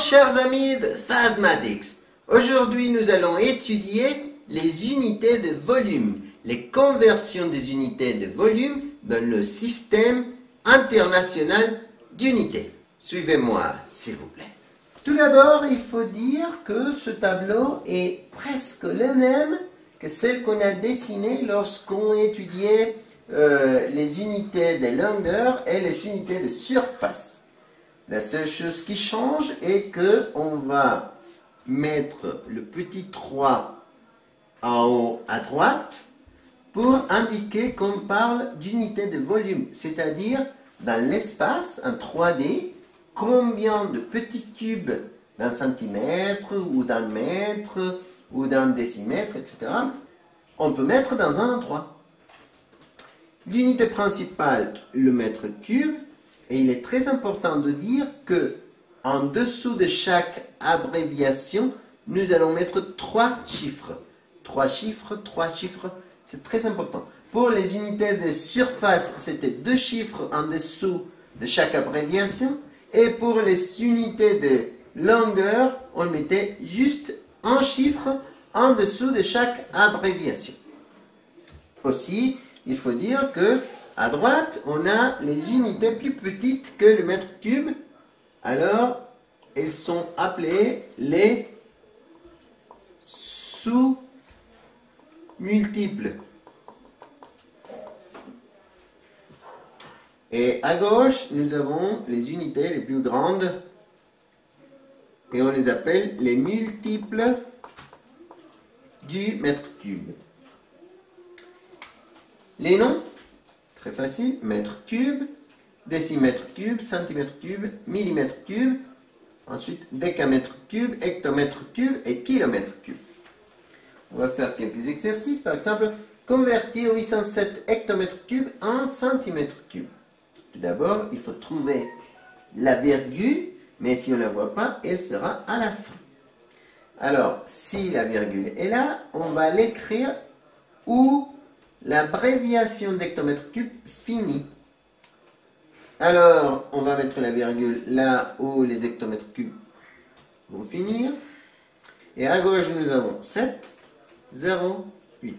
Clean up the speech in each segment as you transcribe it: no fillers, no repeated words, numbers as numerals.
chers amis de Phasmatics. Aujourd'hui, nous allons étudier les unités de volume, les conversions des unités de volume dans le système international d'unités. Suivez-moi, s'il vous plaît. Tout d'abord, il faut dire que ce tableau est presque le même que celle qu'on a dessinée lorsqu'on étudiait les unités de longueur et les unités de surface. La seule chose qui change est que on va mettre le petit 3 en haut à droite pour indiquer qu'on parle d'unité de volume, c'est-à-dire dans l'espace, en 3D, combien de petits cubes d'un centimètre ou d'un mètre ou d'un décimètre, etc., on peut mettre dans un endroit. L'unité principale, le mètre cube, et il est très important de dire que en dessous de chaque abréviation, nous allons mettre 3 chiffres. 3 chiffres, 3 chiffres, c'est très important. Pour les unités de surface, c'était 2 chiffres en dessous de chaque abréviation. Et pour les unités de longueur, on mettait juste un chiffre en dessous de chaque abréviation. Aussi, il faut dire que à droite, on a les unités plus petites que le mètre cube. Alors, elles sont appelées les sous-multiples. Et à gauche, nous avons les unités les plus grandes et on les appelle les multiples du mètre cube. Les noms, très facile, mètre cube, décimètre cube, centimètre cube, millimètre cube, ensuite décamètre cube, hectomètre cube et kilomètre cube. On va faire quelques exercices, par exemple, convertir 807 hectomètres cubes en centimètres cubes. Tout d'abord, il faut trouver la virgule, mais si on ne la voit pas, elle sera à la fin. Alors, si la virgule est là, on va l'écrire où l'abréviation d'hectomètre cube finit. Alors, on va mettre la virgule là où les hectomètres cubes vont finir. Et à gauche, nous avons 7, 0, 8.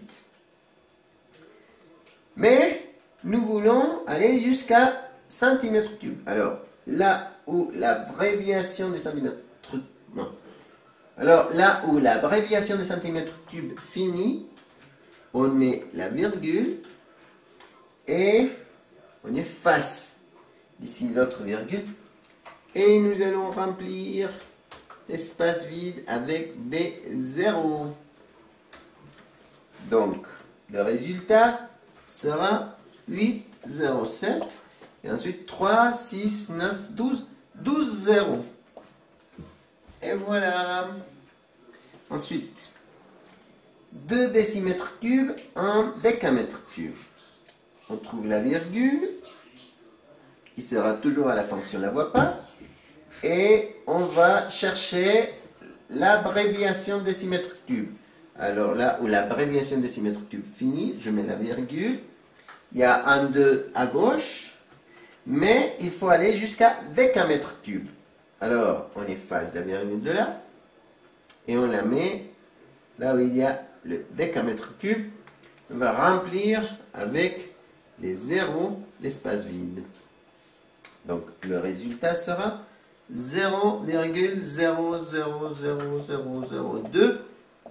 Mais nous voulons aller jusqu'à centimètres cubes. Alors, là où l'abréviation des centimètres... Non. Alors, là où l'abréviation des centimètres cubes finit, on met la virgule et on efface d'ici l'autre virgule. Et nous allons remplir l'espace vide avec des zéros. Donc, le résultat sera 8, 0, 7, et ensuite 3, 6, 9, 12, 12 zéros. Et voilà. Ensuite, 2 décimètres cubes, 1 décamètre cube. On trouve la virgule, qui sera toujours à la fin si on ne la voit pas, et on va chercher l'abréviation décimètre cube. Alors là où l'abréviation décimètre cube finit, je mets la virgule. Il y a un 2 à gauche, mais il faut aller jusqu'à décamètre cube. Alors, on efface la virgule de là, et on la met là où il y a le décamètre cube. On va remplir avec les zéros l'espace vide. Donc, le résultat sera 0,0000002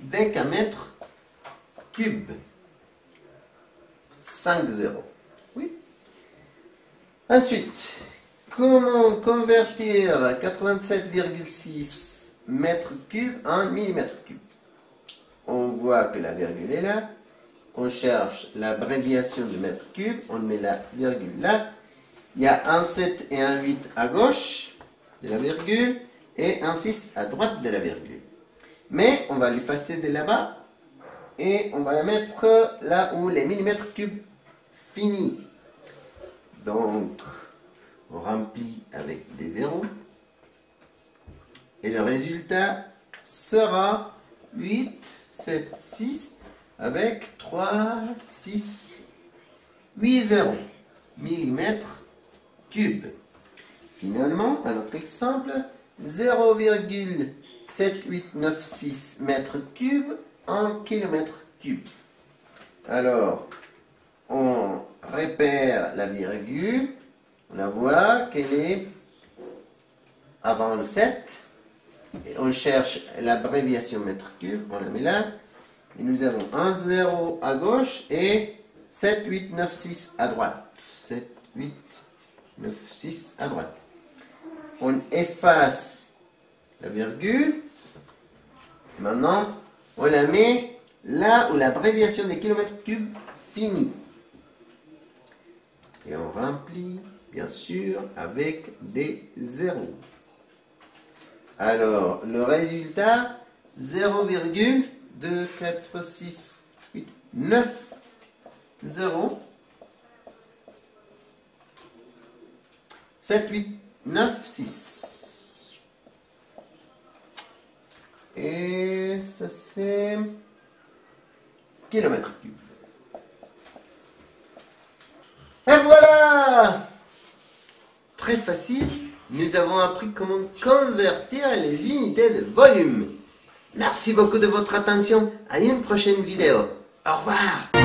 décamètre cube. 5 zéros. Oui. Ensuite, comment convertir 87,6 mètres cubes en millimètres cubes? On voit que la virgule est là. On cherche l'abréviation de mètre cube. On met la virgule là. Il y a un 7 et un 8 à gauche de la virgule et un 6 à droite de la virgule. Mais on va l'effacer de là-bas et on va la mettre là où les millimètres cubes finissent. Donc, on remplit avec des zéros. Et le résultat sera 8, 7, 6 avec 3, 6, 8 zéros. Millimètres cubes. Finalement, à notre exemple, 0,7896 mètres cubes en kilomètres cubes. Alors, on repère la virgule, on la voit qu'elle est avant le 7, et on cherche l'abréviation mètre cube, on la met là, et nous avons un 0 à gauche et 7, 8, 9, 6 à droite. 7, 8, 9, 6 à droite. On efface la virgule. Maintenant, on la met là où l'abréviation des kilomètres cubes finit. Et on remplit, bien sûr, avec des zéros. Alors, le résultat, 0,2, 4, 6, 8, 9, 0, 7, 8, 9, 6. Et ça c'est kilomètres cubes. Et voilà! Très facile, nous avons appris comment convertir les unités de volume. Merci beaucoup de votre attention, à une prochaine vidéo. Au revoir!